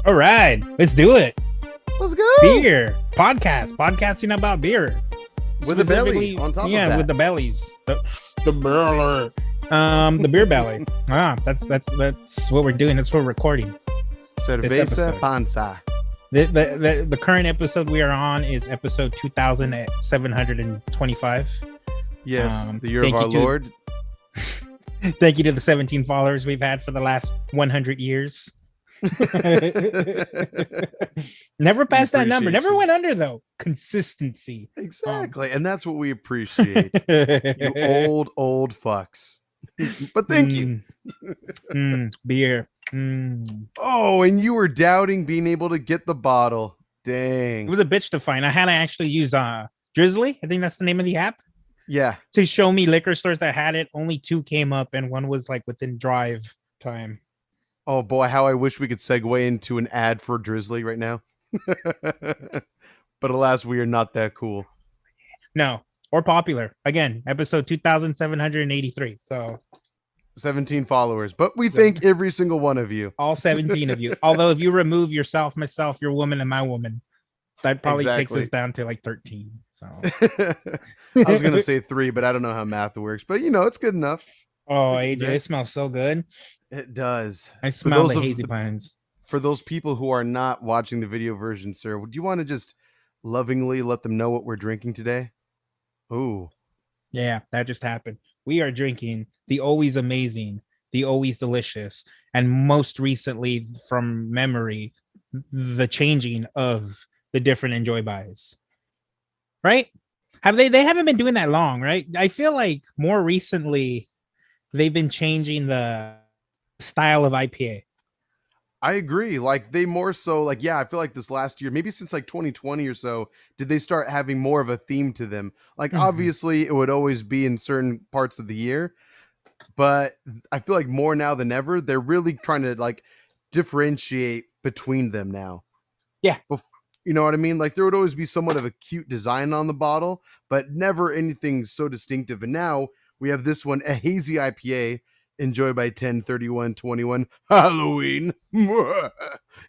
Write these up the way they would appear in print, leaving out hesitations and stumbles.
All right, let's do it. Let's go. Beer podcasting about beer With the belly on top of that. with the bellies, the belly, the beer belly. That's what we're doing. That's what we're recording. Cerveza panza. The current episode we are on is episode 2725. Yes, the year of our Lord. Thank you to the 17 followers we've had for the last 100 years. Never passed that number. Never went under though. Consistency. Exactly. And that's what we appreciate. You old fucks. But thank you. Beer. Oh, and you were doubting being able to get the bottle. Dang. It was a bitch to find. I had to actually use Drizzly. I think that's the name of the app. Yeah. To show me liquor stores that had it. Only 2 came up and one was like within drive time. Oh boy, how I wish we could segue into an ad for Drizzly right now. But alas, we are not that cool. No, or popular. Again, episode 2783. So 17 followers, but we thank every single one of you. All 17 of you. Although if you remove yourself, myself, your woman, and my woman, that probably takes us down to like 13. So I was gonna say 3, but I don't know how math works. But you know, it's good enough. Oh, AJ, it smells so good. It does. I smell the hazy pines. For those people who are not watching the video version, sir, do you want to just lovingly let them know what we're drinking today? Ooh. Yeah, that just happened. We are drinking the always amazing, the always delicious, and most recently from memory, the changing of the different Enjoy buys. Right? They haven't been doing that long, right? I feel like more recently they've been changing the style of IPA. I agree. Like they more so like, yeah, I feel like this last year, maybe since like 2020 or so, did they start having more of a theme to them? Like obviously it would always be in certain parts of the year, but I feel like more now than ever, they're really trying to like differentiate between them now. Yeah. You know what I mean? Like there would always be somewhat of a cute design on the bottle, but never anything so distinctive. And now we have this one, a hazy IPA. Enjoy by 10/31/21 Halloween.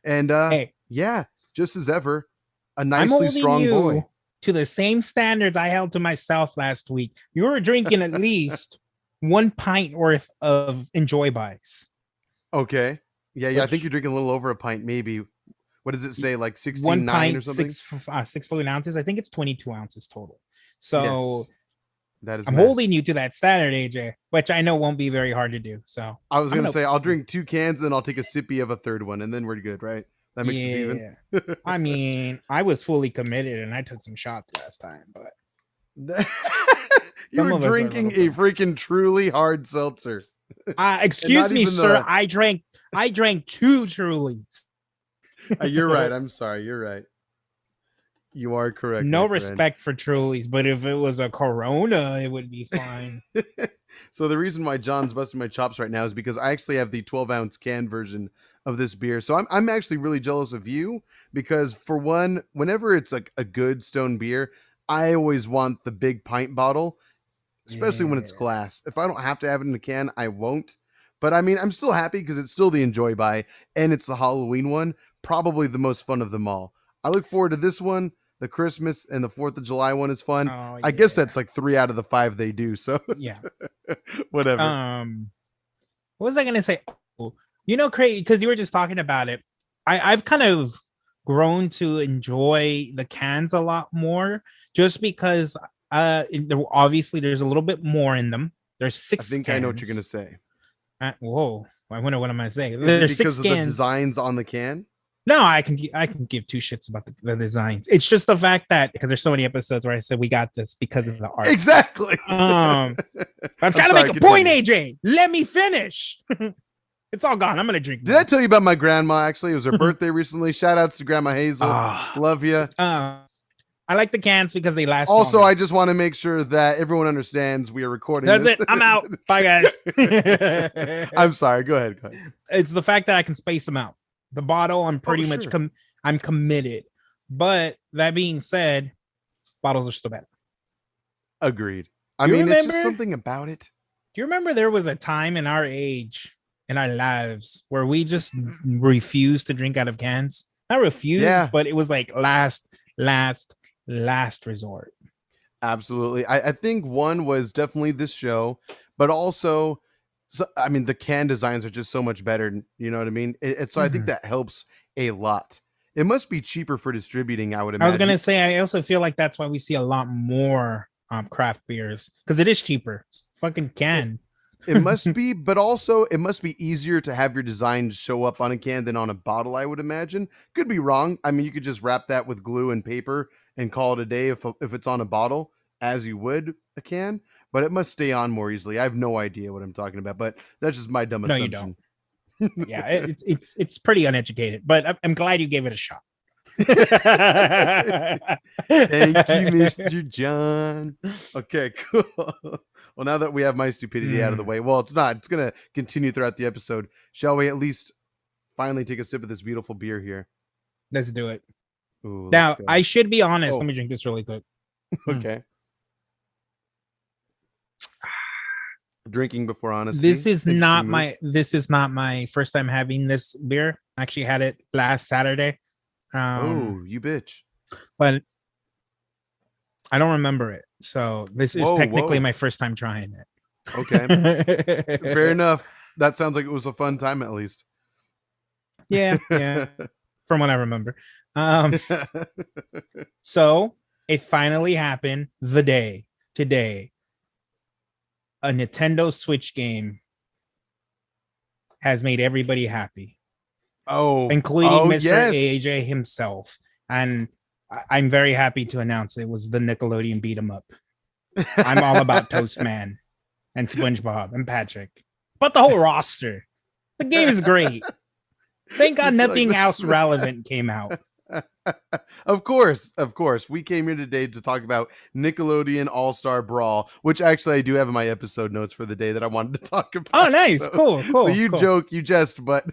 And hey, yeah, just as ever, a nicely strong boy. To the same standards I held to myself last week. You were drinking at least 1 pint worth of Enjoy buys. Okay. Yeah, I think you're drinking a little over a pint, maybe. What does it say? Like 16.9 or something? 6 fluid ounces. I think it's 22 ounces total. So yes. That is I'm holding you to that standard, AJ, which I know won't be very hard to do. So I was going to say, I'll drink 2 cans, and then I'll take a sippy of a third one, and then we're good, right? That makes us even. I mean, I was fully committed, and I took some shots last time, but you were drinking a freaking truly hard seltzer. Excuse me, sir. I drank 2 Trulies. You're right. I'm sorry. You're right. You are correct. No respect for Trulies, but if it was a Corona, it would be fine. So the reason why John's busting my chops right now is because I actually have the 12-ounce can version of this beer. So I'm actually really jealous of you because for one, whenever it's like a good stone beer, I always want the big pint bottle, especially when it's glass. If I don't have to have it in a can, I won't. But I mean, I'm still happy because it's still the Enjoy buy and it's the Halloween one, probably the most fun of them all. I look forward to this one. The Christmas and the 4th of July one is fun. Oh, yeah. I guess that's like 3 out of the 5 they do. So yeah, whatever. What was I going to say? Oh, you know, crazy because you were just talking about it. I've kind of grown to enjoy the cans a lot more just because obviously there's a little bit more in them. There's 6 I think cans. I know what you're going to say. Whoa. I wonder what am I saying? There's because of the designs on the can? No, I can give 2 shits about the designs. It's just the fact that because there's so many episodes where I said we got this because of the art. Exactly. I'm trying to make a point, AJ. Let me finish. It's all gone. I'm gonna drink. Did I tell you about my grandma? Actually, it was her birthday recently. Shout outs to Grandma Hazel. Love you. I like the cans because they last. Also, longer. I just want to make sure that everyone understands we are recording. That's it. I'm out. Bye, guys. I'm sorry. Go ahead. It's the fact that I can space them out. The bottle, I'm pretty much I'm committed. But that being said, bottles are still better. Agreed. I mean, it's just something about it. Do you remember there was a time in our age in our lives where we just refused to drink out of cans. Not refused, Yeah, but it was like last resort. absolutely. I think one was definitely this show, but also, so, I mean, the can designs are just so much better. You know what I mean? So I think Mhm. that helps a lot. It must be cheaper for distributing, I would I was imagine. gonna say I also feel like that's why we see a lot more craft beers because it is cheaper. It's fucking It, can. it must be, but also it must be easier to have your design show up on a can than on a bottle, I would imagine. Could be wrong. I mean, you could just wrap that with glue and paper and call it a day if it's on a bottle, as you would a can, but it must stay on more easily. I have no idea what I'm talking about, but that's just my dumb No, you don't. assumption. Yeah, it's pretty uneducated, but I'm glad you gave it a shot. Thank you, Mr. John. Okay, cool. Well, now that we have my stupidity out of the way, well, it's not. It's going to continue throughout the episode. Shall we at least finally take a sip of this beautiful beer here? Let's do it. Ooh, let's Now, go. I should be honest. Oh, Let me drink this really quick. okay. Drinking before honesty. This is Interesting not move. my first time having this beer. I actually had it last Saturday. Oh, you bitch. But I don't remember it. So this is Whoa, technically whoa. my first time trying Okay. Fair it. enough. That sounds like it was a fun time at least. Yeah, from what I remember. Um, so it finally happened the day today. A Nintendo Switch game has made everybody happy, oh, including oh Mr. yes. AJ himself. And I'm very happy to announce it was the Nickelodeon beat 'em up. I'm all about Toastman and SpongeBob and Patrick, but the whole roster. The game is great. Thank God nothing else relevant came out. Of course, of course. We came here today to talk about Nickelodeon All-Star Brawl, which actually I do have in my episode notes for the day that I wanted to talk about. Oh, nice. Cool. So you joke, you jest, but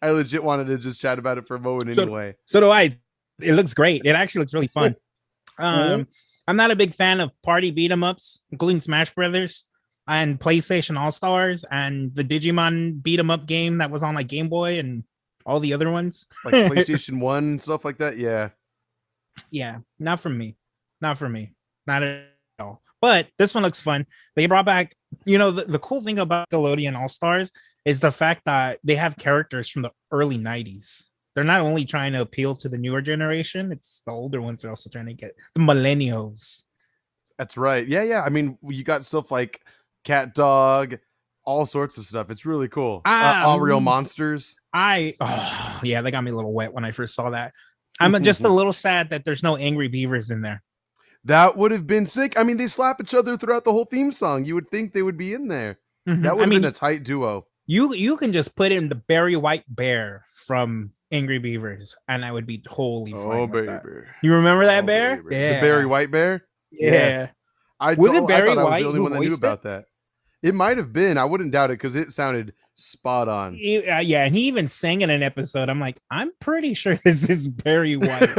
I legit wanted to just chat about it for a moment anyway. So do I. It looks great. It actually looks really fun. I'm not a big fan of party beat 'em ups, including Smash Brothers and PlayStation All Stars and the Digimon beat 'em up game that was on like Game Boy and all the other ones. Like PlayStation 1 and stuff like that. Yeah. Yeah, not for me. Not for me. Not at all. But this one looks fun. They brought back, the cool thing about Nickelodeon All Stars is the fact that they have characters from the early 90s. They're not only trying to appeal to the newer generation, it's the older ones they're also trying to get the millennials. That's right. Yeah, yeah. I mean, you got stuff like Cat Dog, all sorts of stuff. It's really cool. All Real Monsters. Yeah, they got me a little wet when I first saw that. I'm just a little sad that there's no Angry Beavers in there. That would have been sick. I mean, they slap each other throughout the whole theme song. You would think they would be in there. That would have been a tight duo. You can just put in the Barry White bear from Angry Beavers, and I would be totally fine with that. You remember that bear? Baby. Yeah. The Barry White bear? Yeah. Yes. I was thought Barry I was White the only one that knew about that. It might have been. I wouldn't doubt it because it sounded spot on. Yeah, and he even sang in an episode. I'm like, I'm pretty sure this is Barry White.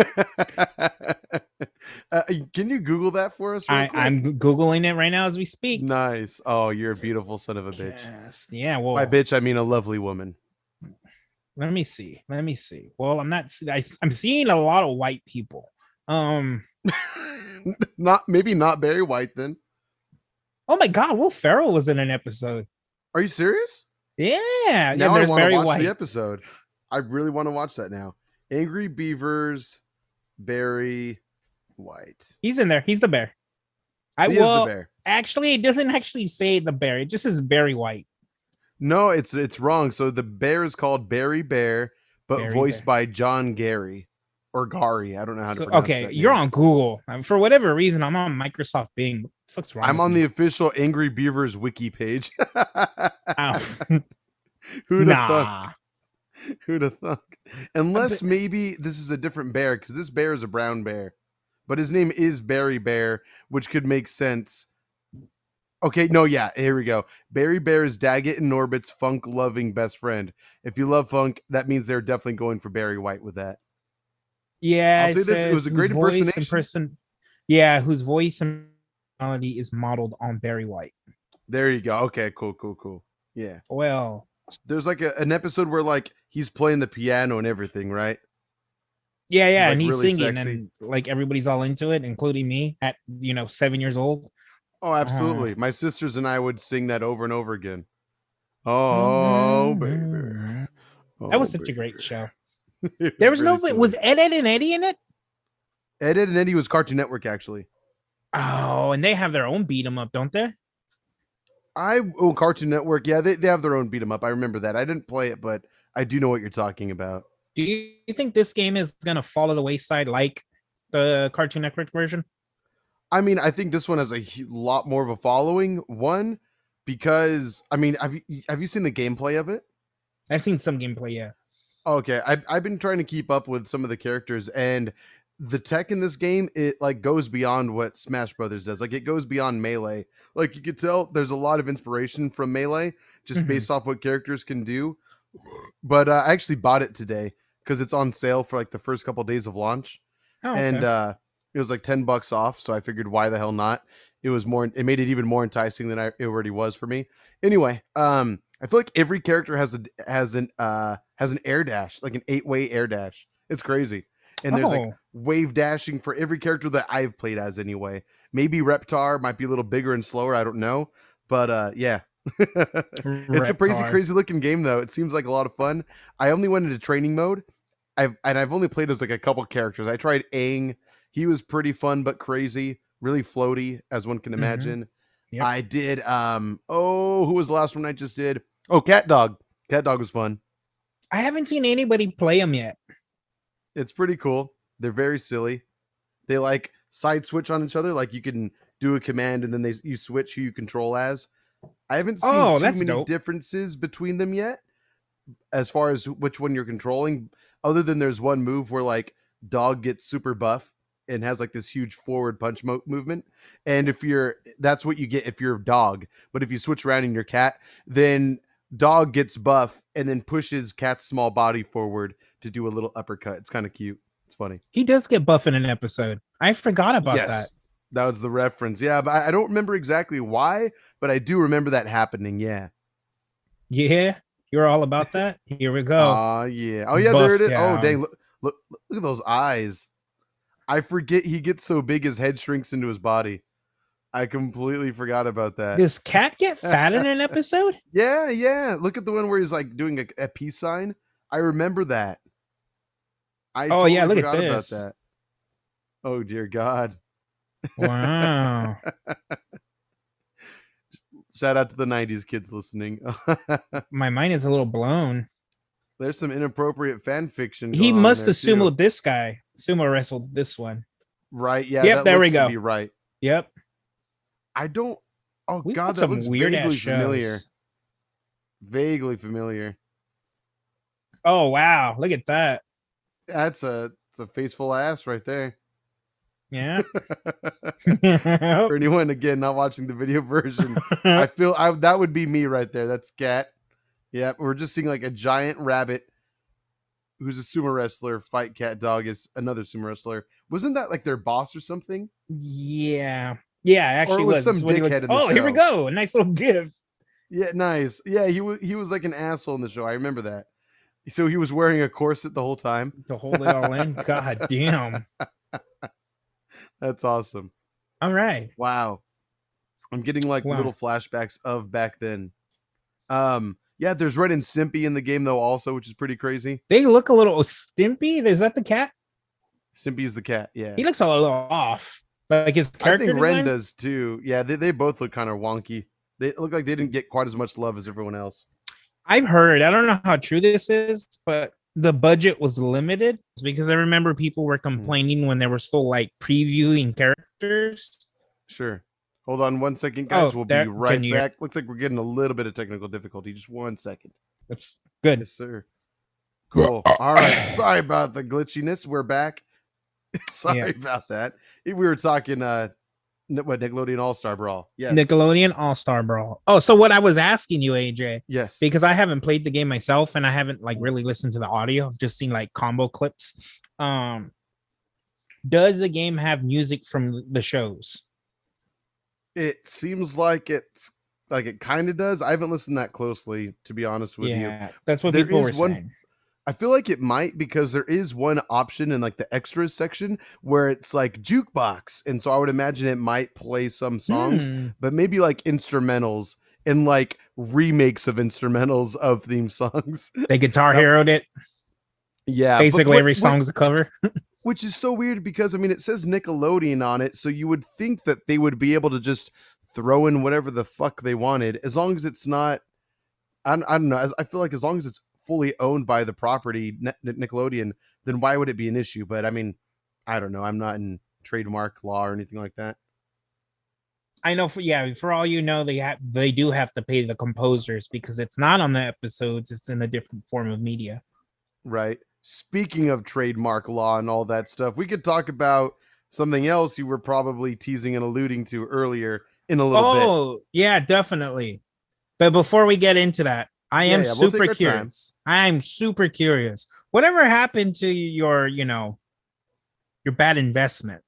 Can you Google that for us? I'm Googling it right now as we speak. Nice. Oh, you're a beautiful son of a bitch. Yes. Yeah. Well, by bitch, I mean a lovely woman. Let me see. Well, I'm seeing a lot of white people. Maybe not Barry White then. Oh my God, Will Ferrell was in an episode. Are you serious? Yeah. Now I want to watch White. the episode. I really want to watch that now. Angry Beavers, Barry White. He's in there. He's the bear. He is the bear. Actually, it doesn't actually say the bear. It just says Barry White. No, it's wrong. So the bear is called Barry Bear, but Barry voiced by John Gary. Or Gary, I don't know how to pronounce that. You're on Google. For whatever reason, I'm on Microsoft Bing. What the fuck's wrong? I'm on the official Angry Beavers wiki page. Who'd have thunk? Who'd have thunk? Unless maybe this is a different bear, because this bear is a brown bear. But his name is Barry Bear, which could make sense. Okay, no, yeah, here we go. Barry Bear is Daggett and Norbit's funk-loving best friend. If you love funk, that means they're definitely going for Barry White with that. Yeah, I'll say this: it was a great impersonation. Yeah, whose voice and personality is modeled on Barry White. There you go. Okay, cool. Yeah. Well, There's like an episode where like he's playing the piano and everything, right? Yeah, He's yeah, like and he's really singing, sexy. and like everybody's all into it, including me at 7 years old. Oh, Uh, absolutely. My sisters and I would sing that over and over again. Oh, baby. that Oh, was such a baby. great show. It There was was really no silly. was Ed and Eddie in it? Ed, Ed and Eddie was Cartoon Network, actually. Oh, and they have their own beat 'em up, don't they? Cartoon Network. Yeah, they have their own beat 'em up. I remember that. I didn't play it, but I do know what you're talking about. Do you think this game is gonna fall to the wayside like the Cartoon Network version? I mean, I think this one has a lot more of a following. One, because I mean, have you seen the gameplay of it? I've seen some gameplay, yeah. Okay, I've been trying to keep up with some of the characters, and the tech in this game, it like goes beyond what Smash Brothers does. Like it goes beyond Melee. Like you could tell there's a lot of inspiration from Melee just Mhm. based off what characters can do. But I actually bought it today because it's on sale for like the first couple days of launch, Oh, and okay. it was like $10 off. So I figured, why the hell not? It was more. It made it even more enticing than it already was for me. Anyway, I feel like every character has an air dash, like an 8-way air dash. It's crazy, and there's like Oh, wave dashing for every character that I've played as. Anyway, maybe Reptar might be a little bigger and slower. I don't know, but yeah. It's a crazy, Reptar. crazy looking game though. It seems like a lot of fun. I only went into training mode. I've only played as like a couple characters. I tried Aang. He was pretty fun but crazy, really floaty as one can Hmm. imagine. Yep. I did who was the last one I just did? Oh, Cat Dog. Cat Dog was fun. I haven't seen anybody play them yet. It's pretty cool. They're very silly. They like side switch on each other. Like you can do a command and then you switch who you control as. I haven't seen Oh, too that's many dope. differences between them yet as far as which one you're controlling, other than there's one move where like Dog gets super buff and has like this huge forward punch movement, and if you're that's what you get if you're Dog. But if you switch around in your Cat, then Dog gets buff and then pushes Cat's small body forward to do a little uppercut. It's kind of cute. It's funny. He does get buff in an episode. I forgot about that. Yes, that was the reference. Yeah, but I don't remember exactly why, but I do remember that happening. Yeah. Yeah, you're all about that. Here we go. Yeah. Oh yeah, there it Buff is. Oh dang, down. look at those eyes. I forget he gets so big his head shrinks into his body. I completely forgot about that. Does Cat get fat in an episode? Yeah, yeah. Look at the one where he's like doing a peace sign. I remember that. I Oh yeah, totally look at forgot about this. that. Oh dear God. Wow. Shout out to the 90s kids listening. My mind is a little blown. There's some inappropriate fan fiction He going on in must there have too. sumoed this guy. Sumo wrestled this one. Right? Yeah, Yep, that there we looks to go. be right. Yep. I don't. Oh We God, watched that some looks weird ass vaguely familiar. shows. Vaguely familiar. Oh wow, look at that. It's a faceful ass right there. Yeah. For anyone again not watching the video version, I feel that would be me right there. That's Cat. Yeah, we're just seeing like a giant rabbit who's a sumo wrestler fight Cat Dog as another sumo wrestler. Wasn't that like their boss or something? Yeah. Yeah, it Or it actually was was. This is some what he looks. dickhead in the Oh, here we show. go. A nice little give. Yeah, nice. Yeah, he was like an asshole in the show. I remember that. So he was wearing a corset the whole time. To hold it all in. God damn. That's awesome. All right. Wow. I'm getting like little Wow. flashbacks of back then. Yeah, there's Ren and Stimpy in the game though also, which is pretty crazy. They look a little stimpy. Is that the cat? Stimpy's the cat. Yeah. He looks a little off. Like his I character think Ren design. does too. Yeah, they both look kind of wonky. They look like they didn't get quite as much love as everyone else. I've heard, I don't know how true this is, but the budget was limited because I remember people were complaining when they were still like previewing characters. Sure. Hold on 1 second, guys. Oh, We'll be there can right you? back. Looks like we're getting a little bit of technical difficulty. Just 1 second. That's good. Yes, sir. Cool. All right. Sorry about the glitchiness. We're back. Sorry Yeah. about that. We were talking Nickelodeon All-Star Brawl. Yes. Nickelodeon All-Star Brawl. Oh, so what I was asking you, AJ, Yes. because I haven't played the game myself and I haven't like really listened to the audio. I've just seen like combo clips. Does the game have music from the shows? It seems like it's like it kind of does. I haven't listened that closely, to be honest with you. Yeah, that's what There people is were one. saying. I feel like it might, because there is one option in like the extras section where it's like jukebox, and so I would imagine it might play some songs, Hmm. but maybe like instrumentals and like remakes of instrumentals of theme songs. They Guitar That Heroed it. yeah, but Basically, every song's a cover. which is so weird because I mean it says Nickelodeon on it, so you would think that they would be able to just throw in whatever the fuck they wanted, as long as it's not. I don't know. I feel like as long as it's fully owned by the property Nickelodeon, then why would it be an issue? But I mean, I don't know. I'm not in trademark law or anything like that. I know for all you know, they do have to pay the composers because it's not on the episodes, it's in a different form of media. Right. Speaking of trademark law and all that stuff, we could talk about something else you were probably teasing and alluding to earlier in a little bit. Oh, yeah, definitely. But before we get into that, I am Yeah, we'll take super our time. curious. I'm super curious. Whatever happened to your bad investment?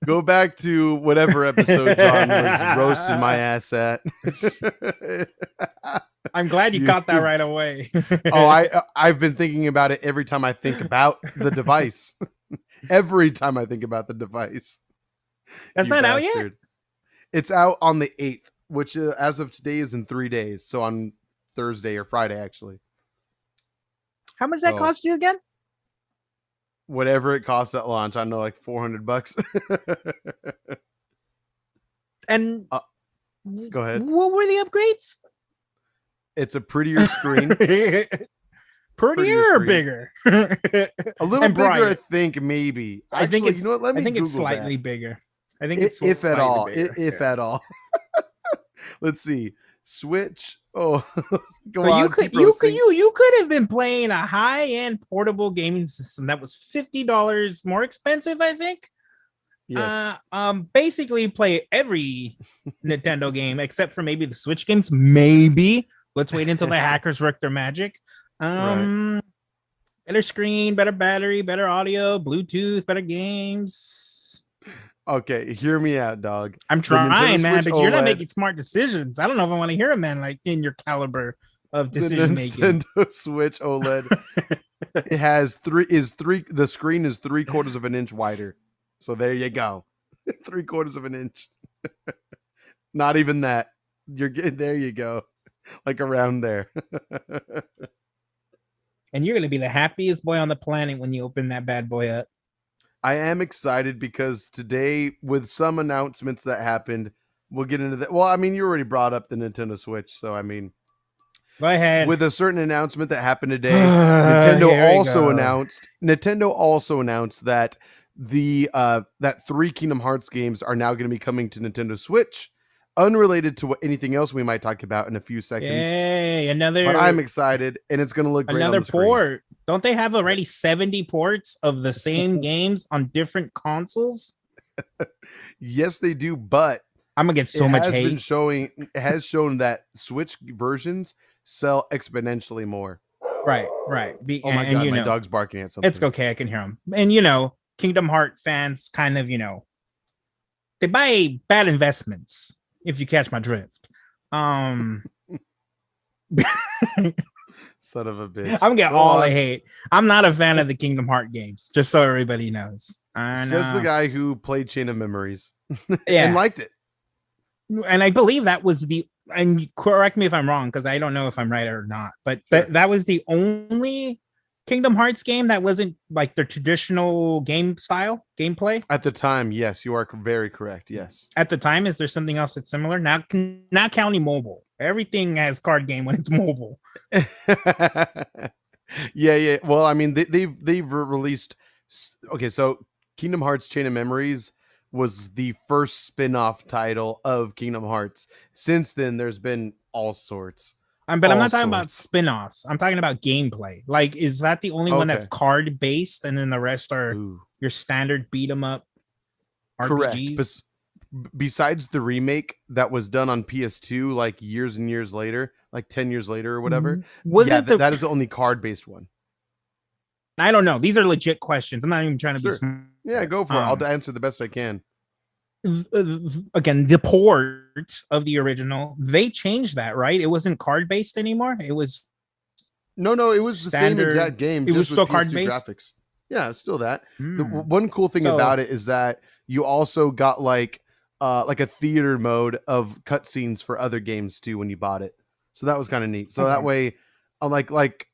Go back to whatever episode John was roasting my ass at. I'm glad you caught that right away. I've been thinking about it every time I think about the device. Every time I think about the device. That's You not out yet. bastard. It's out on the 8th, which as of today is in 3 days. So on Thursday or Friday, actually. How much that cost you again? Whatever it costs at launch. I know, like $400. And go ahead. What were the upgrades? It's a prettier screen. Prettier or bigger? A little bigger, brighter. I think, maybe. I think it's, you know what? Let me Google it's slightly that. bigger. I think it's if at all. bigger. If at all. Let's see. Switch. Oh, go so on. You could have been playing a high-end portable gaming system that was $50 more expensive, I think. Yes. Basically play every Nintendo game except for maybe the Switch games. Maybe. Let's wait until the hackers work their magic. Right. Better screen, better battery, better audio, Bluetooth, better games. Okay, hear me out, dog. I'm trying, man, but you're not OLED, making smart decisions. I don't know if I want to hear a man like in your caliber of decision making. The Nintendo Switch OLED. It has the screen is 3/4 of an inch wider. So there you go. 3/4 of an inch. Not even that. You're getting there, you go. Like around there. And you're gonna be the happiest boy on the planet when you open that bad boy up. I am excited because today, with some announcements that happened, we'll get into that. Well, I mean, you already brought up the Nintendo Switch, so I mean, go ahead. With a certain announcement that happened today, Nintendo also announced that that 3 Kingdom Hearts games are now going to be coming to Nintendo Switch, unrelated to anything else we might talk about in a few seconds. Yay, another. But I'm excited, and it's going to look great. Another on the screen. port. Don't they have already 70 ports of the same games on different consoles? Yes, they do, but I'm gonna get so much hate. It has shown that Switch versions sell exponentially more. Right. Oh my god, my dog's barking at something. It's okay, I can hear him. And Kingdom Hearts fans kind of, they buy bad investments, if you catch my drift. Son of a bitch. I'm getting all the hate. I'm not a fan of the Kingdom Hearts games, just so everybody knows. Says the guy who played Chain of Memories. Yeah. And liked it. And I believe that was and correct me if I'm wrong, because I don't know if I'm right or not, but Sure. that was the only Kingdom Hearts game that wasn't like their traditional gameplay. At the time, yes, you are very correct. Yes. At the time, is there something else that's similar? Not counting mobile. Everything has card game when it's mobile. Yeah. Well, I mean, they've released. Okay, so Kingdom Hearts Chain of Memories was the first spin-off title of Kingdom Hearts. Since then, there's been all sorts. But I'm not talking about spin-offs. I'm talking about gameplay. Like, is that the only one that's card-based, and then the rest are your standard beat-em-up RPGs? Correct. Besides the remake that was done on PS2 like years and years later, like 10 years later or whatever, that is the only card-based one. I don't know. These are legit questions. I'm not even trying to be smart. Yeah, go for it. I'll answer the best I can. again, the port of the original, they changed that, right? It wasn't card based anymore. It was No, it was the same standard. exact game, It was just with still card PS2 based. graphics. Yeah, it's still that. The Mm. one cool thing So about it is that you also got like a theater mode of cutscenes for other games too when you bought it. So that was kind of neat. So that okay, way, like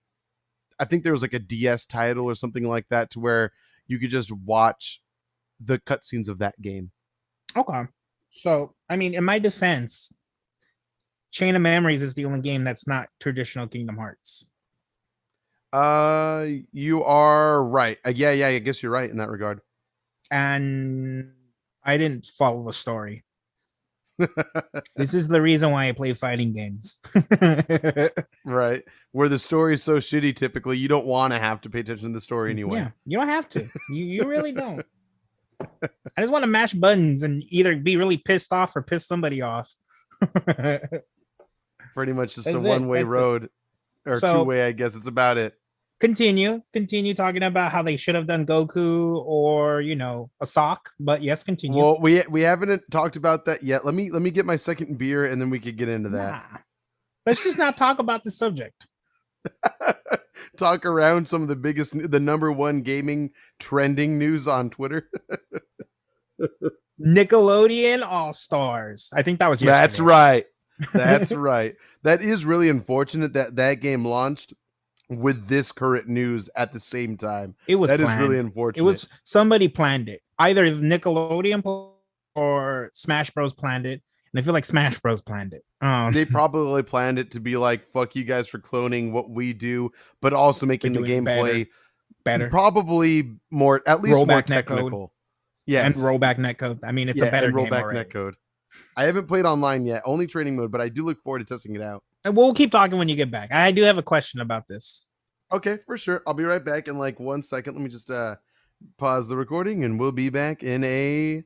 I think there was like a DS title or something like that to where you could just watch the cutscenes of that game. okay. So I mean, in my defense, Chain of Memories is the only game that's not traditional Kingdom Hearts. You are right. Yeah, I guess you're right in that regard. And I didn't follow the story. This is the reason why I play fighting games. Right. Where the story is so shitty, typically, you don't want to have to pay attention to the story anyway. Yeah, you don't have to. You really don't. I just want to mash buttons and either be really pissed off or piss somebody off. Pretty much just That's a one-way That's road or So two-way, I guess. It's about it. continue talking about how they should have done Goku or a sock. But yes, continue. Well, we haven't talked about that yet. Let me get my second beer and then we could get into that. Nah. Let's just not talk about the subject. Talk around some of the number one gaming trending news on Twitter. Nickelodeon All-Stars. I think that was yesterday. That's right. That's right. That is really unfortunate that game launched with this current news at the same time. It was that planned. is really unfortunate. It was somebody planned it. Either Nickelodeon or Smash Bros planned it. And I feel like Smash Bros planned it. They probably planned it to be like, fuck you guys for cloning what we do, but also making the gameplay better. Probably more, at least rollback more technical. Yes. And rollback netcode. I mean, it's a better game already. Netcode. I haven't played online yet, only training mode, but I do look forward to testing it out. And we'll keep talking when you get back. I do have a question about this. Okay, for sure. I'll be right back in like 1 second. Let me just pause the recording and we'll be back in a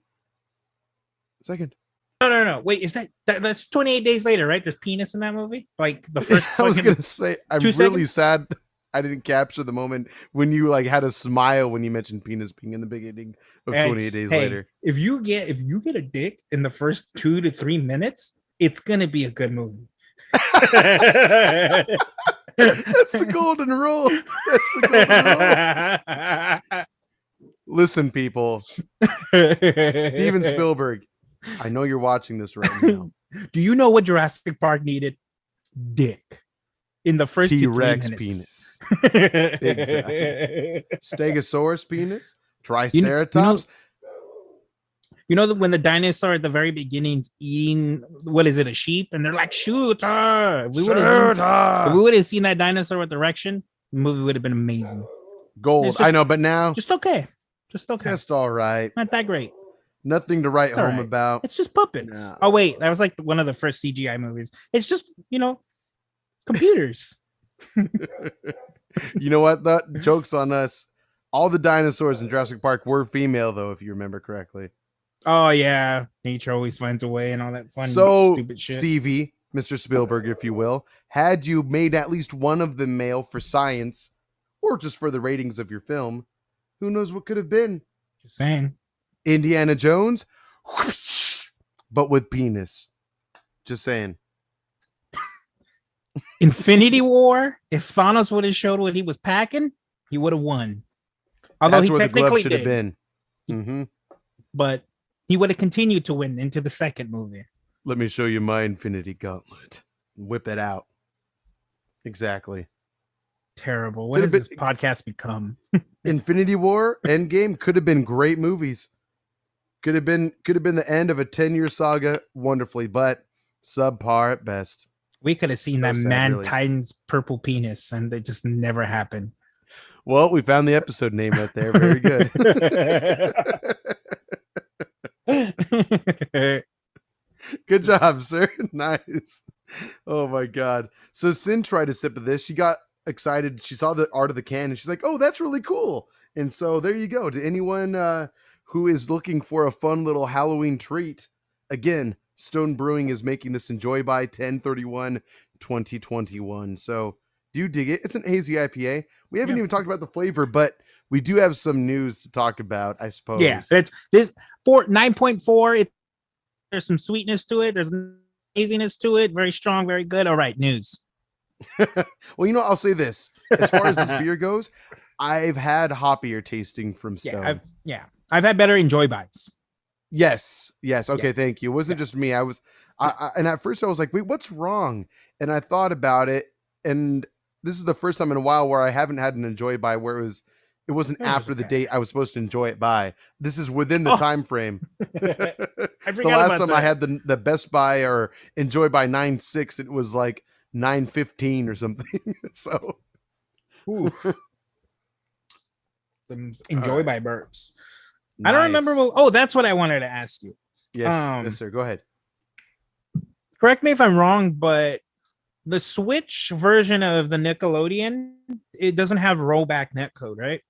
second. No. Wait, is that's 28 days later, right? There's penis in that movie? Like the first I was going to say, I'm really sad I didn't capture the moment when you like had a smile when you mentioned penis being in the beginning of 28 days later. If you get a dick in the first 2 to 3 minutes, it's going to be a good movie. That's the golden rule. That's the golden rule. Listen, people. Steven Spielberg, I know you're watching this right now. Do you know what Jurassic Park needed? Dick. In the first T-Rex penis. Exactly. Stegosaurus penis. Triceratops. You know that when the dinosaur at the very beginning's eating, what is it, a sheep? And they're like, shoot her. If we would have seen that dinosaur with erection, the movie would have been amazing. Gold. I know, but now just okay. Just all right. Not that great. Nothing to write home about. It's just puppets. No. Oh, wait. That was like one of the first CGI movies. It's just, computers. You know what? That joke's on us. All the dinosaurs in Jurassic Park were female, though, if you remember correctly. Oh, yeah. Nature always finds a way and all that fun, stupid shit. Stevie, Mr. Spielberg, if you will, had you made at least one of them male for science or just for the ratings of your film, who knows what could have been? Just saying. Indiana Jones, whoosh, but with penis. Just saying. Infinity War, if Thanos would have showed what he was packing, he would have won. Although that's he where the glove should did. have been. Mm-hmm. But he would have continued to win into the second movie. Let me show you my Infinity Gauntlet. Whip it out. Exactly. Terrible. What has this podcast become? Infinity War, Endgame could have been great movies. Could have been the end of a 10-year saga wonderfully, but subpar at best. We could have seen that Titan's purple penis, and it just never happened. Well, we found the episode name right there. Very good. Good job, sir. Nice. Oh my God. So Sin tried a sip of this. She got excited. She saw the art of the can and she's like, oh, that's really cool. And so there you go. To anyone who is looking for a fun little Halloween treat, again, Stone Brewing is making this enjoy by 10/31/2021. So do you dig it? It's an hazy IPA. We haven't even talked about the flavor, but we do have some news to talk about, I suppose. Yeah, this 9.4. There's some sweetness to it. There's amazingness to it. Very strong, very good. All right, news. Well, I'll say this. As far as this beer goes, I've had hoppier tasting from Stone. I've had better enjoy buys. Yes. Okay, thank you. It wasn't just me. And at first I was like, wait, what's wrong? And I thought about it, and this is the first time in a while where I haven't had an enjoy by where it wasn't after the date I was supposed to enjoy it by. This is within the time frame. I forgot the last time that. I had the Best Buy or enjoy by 9.6, it was like 9.15 or something. So enjoy by burps. Nice. I don't remember. That's what I wanted to ask you. Yes, sir. Go ahead. Correct me if I'm wrong, but the Switch version of the Nickelodeon, it doesn't have rollback netcode, right?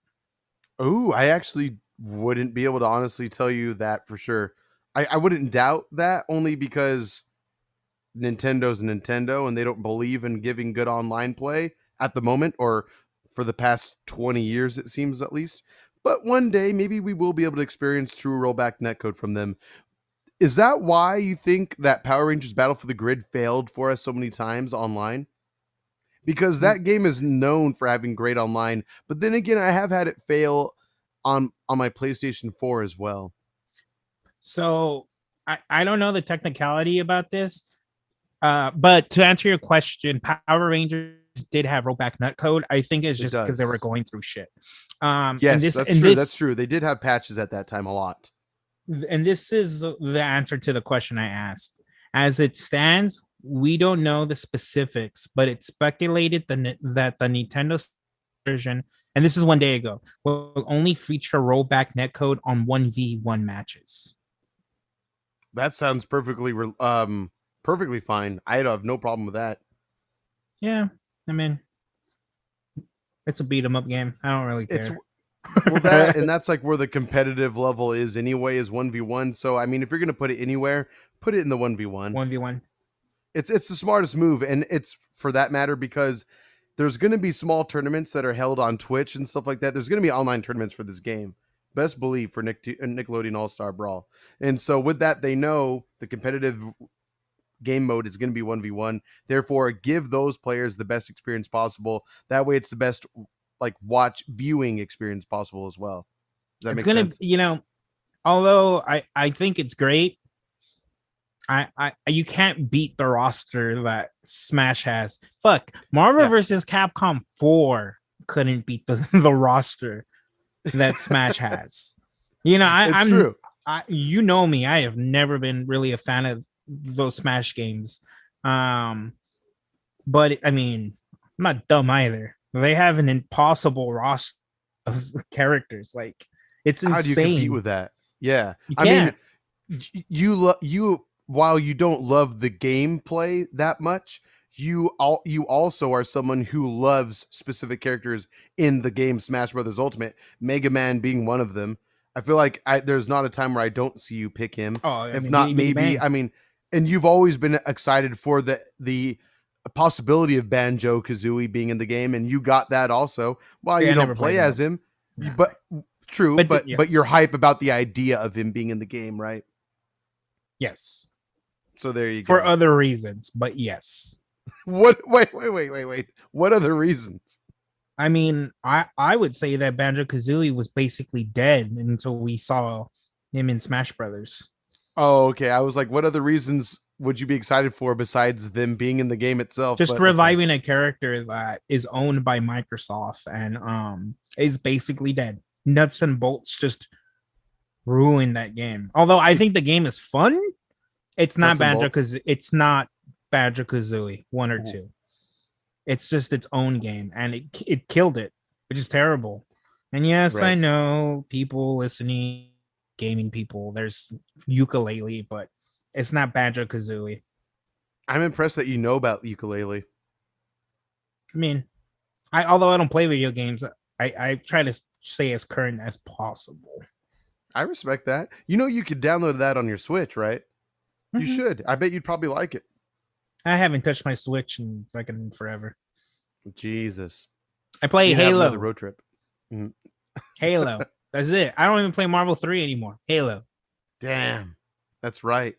Oh, I actually wouldn't be able to honestly tell you that for sure. I wouldn't doubt that, only because Nintendo's Nintendo and they don't believe in giving good online play at the moment, or for the past 20 years, it seems, at least. But one day, maybe we will be able to experience true rollback netcode from them. Is that why you think that Power Rangers Battle for the Grid failed for us so many times online? Because that game is known for having great online, but then again, I have had it fail on my PlayStation 4 as well. So I don't know the technicality about this, but to answer your question, Power Rangers did have rollback netcode. I think it's just because they were going through shit. Yes, that's true. That's true. They did have patches at that time a lot. And this is the answer to the question I asked. As it stands, we don't know the specifics, but it's speculated that the Nintendo version, and this is 1 day ago, will only feature rollback netcode on 1v1 matches. That sounds perfectly fine. I have no problem with that. Yeah, I mean, it's a beat 'em up game. I don't really care. That's like where the competitive level is anyway, is 1v1. So I mean, if you're gonna put it anywhere, put it in the 1v1. 1v1. It's the smartest move, and it's for that matter because there's gonna be small tournaments that are held on Twitch and stuff like that. There's gonna be online tournaments for this game. Best believe, for Nickelodeon All-Star Brawl. And so with that, they know the competitive game mode is going to be 1v1. Therefore, give those players the best experience possible. That way it's the best viewing experience possible as well. Does that make sense? Although I think it's great, you can't beat the roster that Smash has. Fuck, Marvel versus Capcom 4 couldn't beat the roster that Smash has. I'm true. You know me, I have never been really a fan of those Smash games. But I mean, I'm not dumb either. They have an impossible roster of characters. Like, it's insane. How do you compete with that? Yeah. I mean, you while you don't love the gameplay that much, you also are someone who loves specific characters in the game Smash Brothers Ultimate, Mega Man being one of them. I feel like there's not a time where I don't see you pick him. And you've always been excited for the possibility of Banjo-Kazooie being in the game, and you got that also. While you don't play as him, but true, but you're hype about the idea of him being in the game, right? Yes. So there you go. For other reasons, but yes. What? Wait. What other reasons? I mean, I would say that Banjo-Kazooie was basically dead until we saw him in Smash Brothers. Oh, okay. I was like, what other reasons would you be excited for besides them being in the game itself? Just reviving a character that is owned by Microsoft and is basically dead. Nuts and bolts just ruined that game. Although I think the game is fun, it's not Banjo-Kazooie 1 or 2. It's just its own game, and it killed it, which is terrible. And yes, right. I know people listening, gaming people, there's Ukulele, but it's not Banjo-Kazooie. I'm impressed that you know about Ukulele. I mean, although I don't play video games, I try to stay as current as possible. I respect that. You could download that on your Switch, right? Mm-hmm. You should. I bet you'd probably like it. I haven't touched my Switch in fucking forever. Jesus. I play Halo. Another road trip. Halo. That's it. I don't even play Marvel 3 anymore. Halo. Damn, that's right.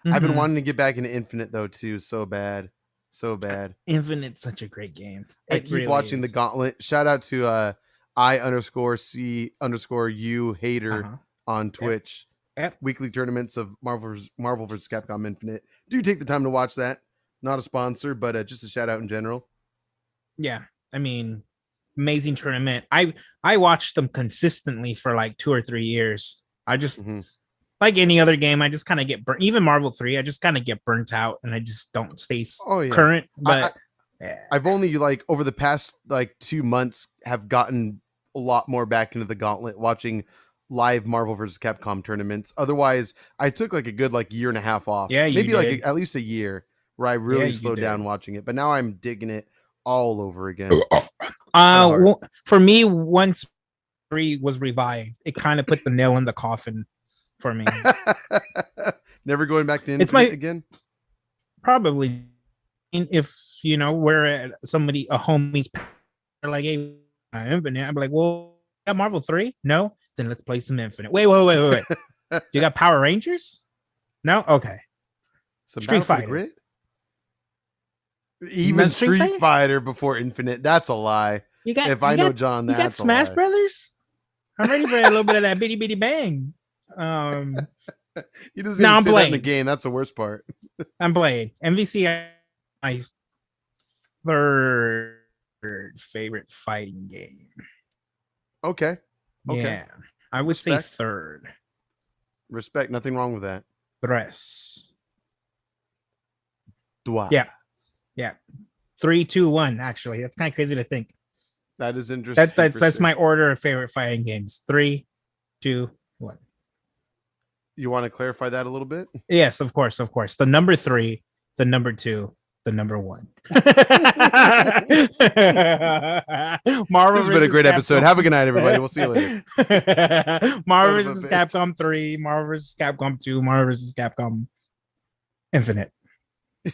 I've been Mhm. wanting to get back into Infinite though too, so bad, so bad. Infinite's such a great game. I It keep really watching the is. Gauntlet. Shout out to I_C_U hater Uh-huh. on Yep. Twitch. Yep. Weekly tournaments of Marvel vs. Capcom Infinite. Do take the time to watch that. Not a sponsor, but just a shout out in general. Yeah. I mean, amazing tournament. I watched them consistently for like 2 or 3 years. I just Mm-hmm. like any other game, I just kind of get burnt. Even Marvel 3, I just kind of get burnt out and I just don't stay Oh yeah, current. I But yeah. I've only like over the past like 2 months have gotten a lot more back into the Gauntlet, watching live Marvel vs. Capcom tournaments. Otherwise, I took like a good like year and a half off, Yeah, you maybe like did. at least a year, where I Yeah, really you slowed down did. watching it. But now I'm digging it all over again. Kind of Uh, hard. for me, once 3 was revived, it kind of put the nail in the coffin for me. Never going back to It's Infinite my again. probably if we're at a homie's like, hey, Infinite, I'm like, well, got Marvel 3? No, then let's play some Infinite. Wait. You got Power Rangers? No, okay. Some Street Battle for the Fighter. Grid. Even Not Street Street Fighter? Fighter before Infinite. That's a lie. You got If you I know got John, you got that's a Smash lie. Brothers? I'm ready for a little bit of that bitty bitty bang. He doesn't No, even I'm say that in the playing. game. That's the worst part. I'm playing. MVC my third favorite fighting game. Okay. Okay. Yeah. I would say Respect. third. Respect. Nothing wrong with that. Tres. Dwa. Yeah. 3, 2, 1. Actually, that's kind of crazy to think. That is interesting. That's my order of favorite fighting games. 3, 2, 1. You want to clarify that a little bit? Yes, of course. The number 3, the number 2, the number 1. Marvel This has been a versus great episode. Capcom. Have a good night, everybody. We'll see you later. Marvel Son of a versus bitch. Capcom 3, Marvel versus Capcom 2, Marvel versus Capcom Infinite.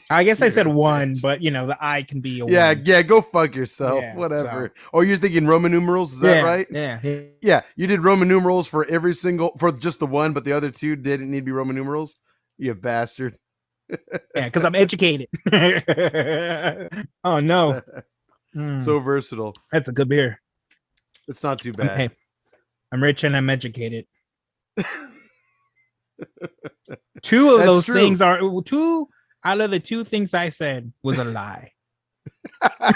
I guess I said You're a 1, bitch. but the I can be a Yeah, 1. yeah, go fuck yourself. Yeah, Whatever. Oh, you're thinking Roman numerals? Is that right? Yeah. Yeah, you did Roman numerals for just the one, but the other two didn't need to be Roman numerals. You bastard. Yeah, because I'm educated. Oh no. So versatile. That's a good beer. It's not too bad. Hey, I'm rich and I'm educated. Two of That's those true. things are two out of the two things I said was a lie.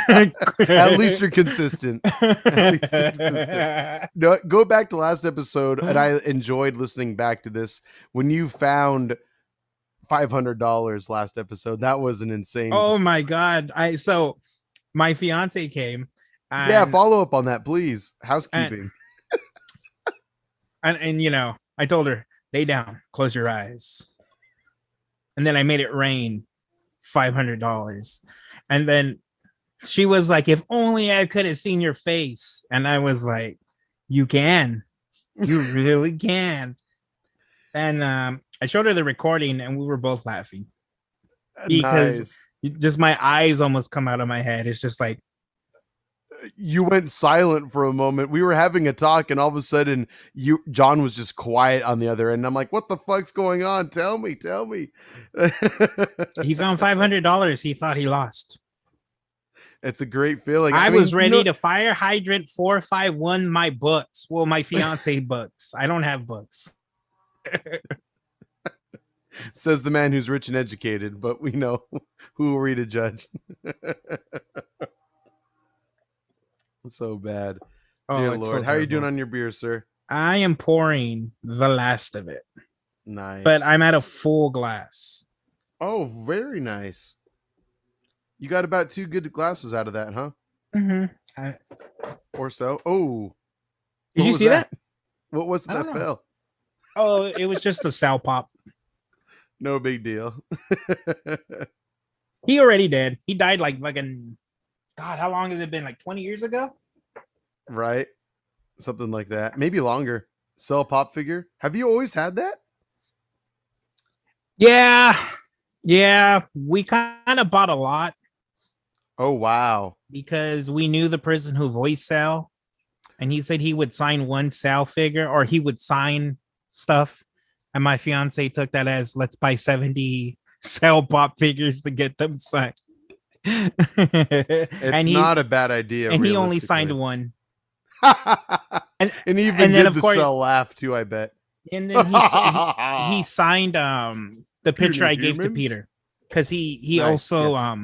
At least you're consistent. At least you're consistent. No, go back to last episode, and I enjoyed listening back to this. When you found $500 last episode, that was an insane. Oh my god! So my fiance came. Yeah, follow up on that, please. Housekeeping. And I told her, lay down, close your eyes, and then I made it rain $500, and then she was like, if only I could have seen your face. And I was like, you really can. And I showed her the recording and we were both laughing because just my eyes almost come out of my head. It's just like, you went silent for a moment. We were having a talk and all of a sudden John was just quiet on the other end. I'm like, what the fuck's going on? Tell me. he found $500 he thought he lost. It's a great feeling. I was ready to fire hydrant 451 my books. Well, my fiance books. I don't have books. Says the man who's rich and educated, but we know who are we to judge. So bad. Dear Lord. So how are you doing on your beer, sir? I am pouring the last of it. Nice. But I'm at a full glass. Oh, very nice. You got about 2 good glasses out of that, huh? Mm-hmm. Or so. Oh. Did you see that? What was that fell? Oh, it was just the Sal Pop. No big deal. He already did. He died like fucking... God, how long has it been? Like 20 years ago? Right. Something like that. Maybe longer. Cell Pop figure. Have you always had that? Yeah. We kind of bought a lot. Oh, wow. Because we knew the person who voiced Sal. And he said he would sign one Sal figure or he would sign stuff. and my fiance took that as let's buy 70 cell pop figures to get them signed. It's and not a bad idea, he only signed realistically. one. And And even then good of to course, sell laugh too, I bet. and then he signed the picture Puny I gave to humans? Peter, because he Nice, also yes.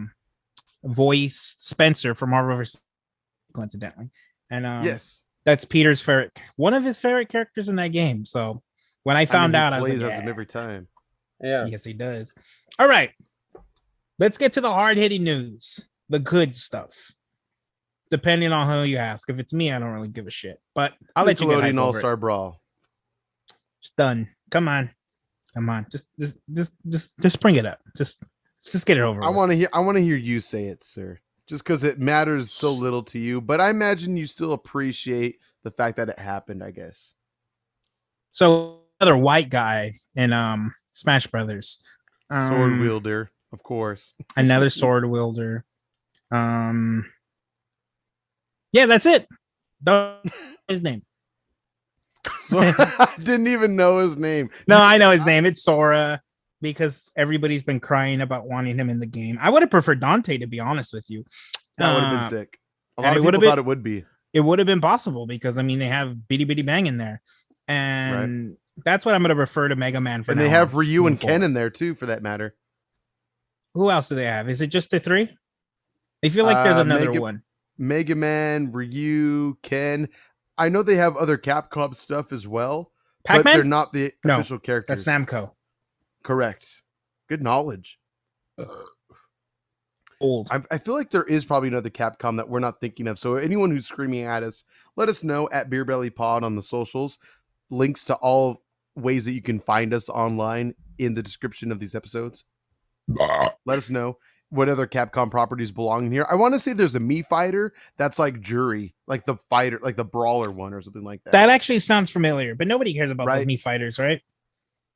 voiced Spencer from Marvel vs. coincidentally, and Yes. that's Peter's favorite, one of his favorite characters in that game. So when I found out, I was like, plays as yeah, him every time. Yeah. yes, he does. All right, let's get to the hard hitting news, the good stuff. Depending on who you ask. If it's me, I don't really give a shit. But I'll let you get Nickelodeon All-Star Brawl. It's done. Come on. Just bring it up. Just get it over. I want to hear you say it, sir. Just because it matters so little to you, but I imagine you still appreciate the fact that it happened, I guess. So another white guy in Smash Brothers. Sword wielder, of course. Another sword wielder. Yeah, that's it. His name. So, I didn't even know his name. No, I know his name. It's Sora, because everybody's been crying about wanting him in the game. I would have preferred Dante, to be honest with you. That would have been sick. A lot of people thought it would be. It would have been possible because, I mean, they have Bitty Bitty Bang in there. And that's what I'm going to refer to Mega Man for. And they have Ryu and Ken in there, too, for that matter. Who else do they have? Is it just the three? I feel like there's another one. Mega Man, Ryu, Ken. I know they have other Capcom stuff as well, Pac-Man? But they're not the official characters. That's Namco. Correct. Good knowledge. Old. I feel like there is probably another Capcom that we're not thinking of. So anyone who's screaming at us, let us know at BeerBellyPod on the socials. Links to all ways that you can find us online in the description of these episodes. Let us know what other Capcom properties belong in here. I want to say there's a Mii Fighter that's like Jury, like the fighter, like the brawler one or something like that. That actually sounds familiar, but nobody cares about those Mii Fighters, right?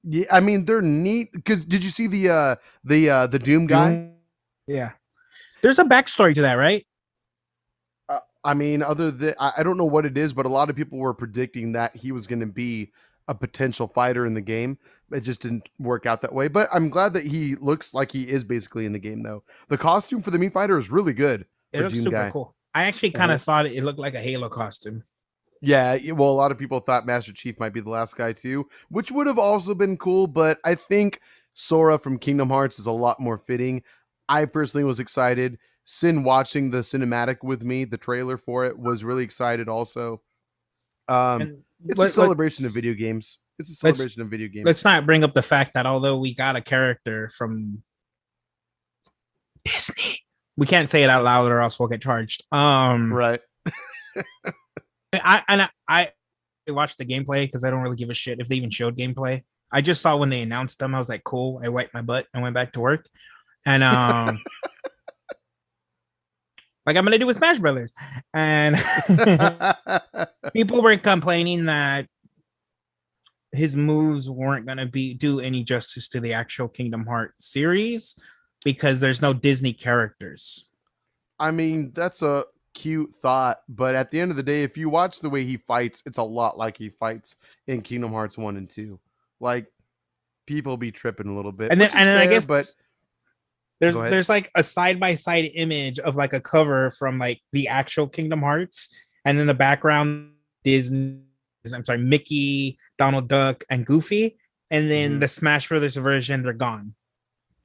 Yeah, I mean they're neat. Because did you see the Doom guy? Yeah, there's a backstory to that, right? I mean, other than I don't know what it is, but a lot of people were predicting that he was going to be a potential fighter in the game. It just didn't work out that way. But I'm glad that he looks like he is basically in the game, though. The costume for the Mii Fighter is really good. It looks super guy. Cool. I actually kind of thought it looked like a Halo costume. Yeah, well, a lot of people thought Master Chief might be the last guy too, which would have also been cool. But I think Sora from Kingdom Hearts is a lot more fitting. I personally was excited. Sin watching the cinematic with me, the trailer for it, was really excited also. It's a celebration of video games. It's a celebration of video games. Let's not bring up the fact that although we got a character from Disney, we can't say it out loud or else we'll get charged. Right. I watched the gameplay because I don't really give a shit if they even showed gameplay. I just saw when they announced them. I was like, cool. I wiped my butt and went back to work. And like I'm gonna do with Smash Brothers. And people were complaining that his moves weren't gonna do any justice to the actual Kingdom Hearts series because there's no Disney characters. I mean, that's a cute thought, but at the end of the day, if you watch the way he fights, it's a lot like he fights in Kingdom Hearts 1 and 2. Like, people be tripping a little bit. And then, fair, I guess but there's like a side-by-side image of like a cover from like the actual Kingdom Hearts, and then the background Mickey, Donald Duck, and Goofy, and then the Smash Brothers version, they're gone.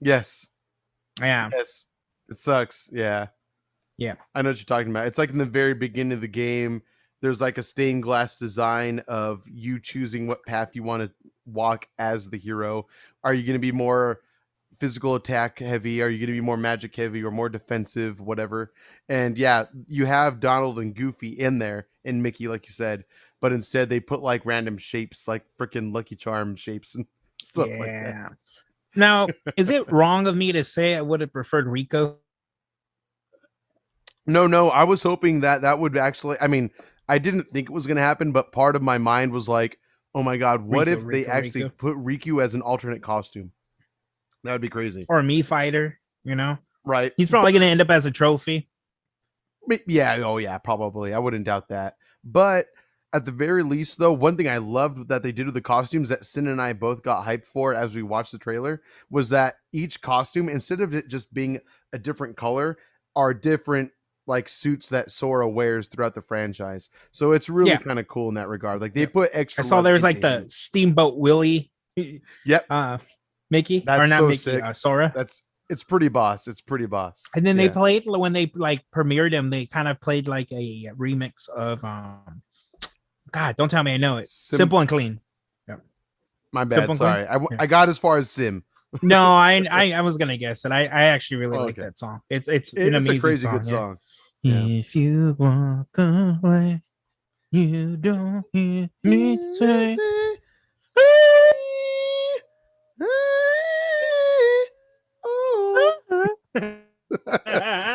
Yes. Yeah. Yes. It sucks. Yeah. Yeah. I know what you're talking about. It's like in the very beginning of the game, there's like a stained glass design of you choosing what path you want to walk as the hero. Are you going to be more physical attack heavy? Are you going to be more magic heavy or more defensive, whatever? And yeah, you have Donald and Goofy in there and Mickey, like you said, but instead they put like random shapes, like freaking Lucky Charm shapes and stuff like that. Now, is it wrong of me to say I would have preferred Rico? No, I was hoping that would actually, I mean, I didn't think it was going to happen, but part of my mind was like, oh my God, what if they actually put Riku as an alternate costume? That would be crazy. Or a Mii Fighter, you know? Right. He's probably going to end up as a trophy. Yeah. Oh yeah, probably. I wouldn't doubt that. But At the very least, though, one thing I loved that they did with the costumes that Sin and I both got hyped for as we watched the trailer was that each costume, instead of it just being a different color, are different like suits that Sora wears throughout the franchise. So it's really Yeah. kind of cool in that regard. Like they put I extra. saw love there's like into the him. Steamboat Willie. Yep, Mickey or that's not so Mickey, sick. Sora. It's pretty boss. It's pretty boss. And then they Yeah. played when they like premiered him. They kind of played like a remix of God, don't tell me I know it. Simple and Clean. Yeah. My bad. Simple and Clean? Sorry, Yeah. I got as far as Sim. No, I was gonna guess it. I actually really like Okay. that song. It's an amazing a crazy song, good yeah. song. Yeah. If you walk away, you don't hear me say.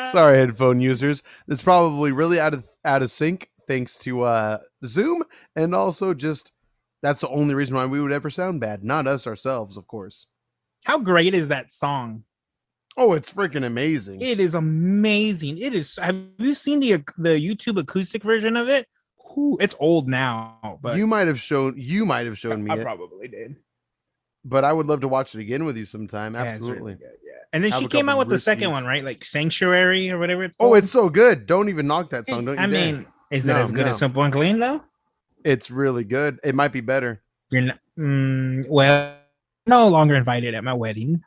Sorry, headphone users. It's probably really out of sync thanks to Zoom, and also just that's the only reason why we would ever sound bad. Not us ourselves, of course. How great is that song? Oh, it's freaking amazing. It is amazing. It is. Have you seen the YouTube acoustic version of it? Ooh, it's old now, but you might have shown me I it, probably did. but I would love to watch it again with you sometime. Yeah, it's Absolutely. really good, yeah. And then Have she a came couple out with the second brewskis. one, right? Like Sanctuary or whatever it's called. Oh, it's so good. Don't even knock that song. Don't you I dare. mean, is it as good as Simple and Clean though? It's really good. It might be better. You're not, well, no longer invited at my wedding.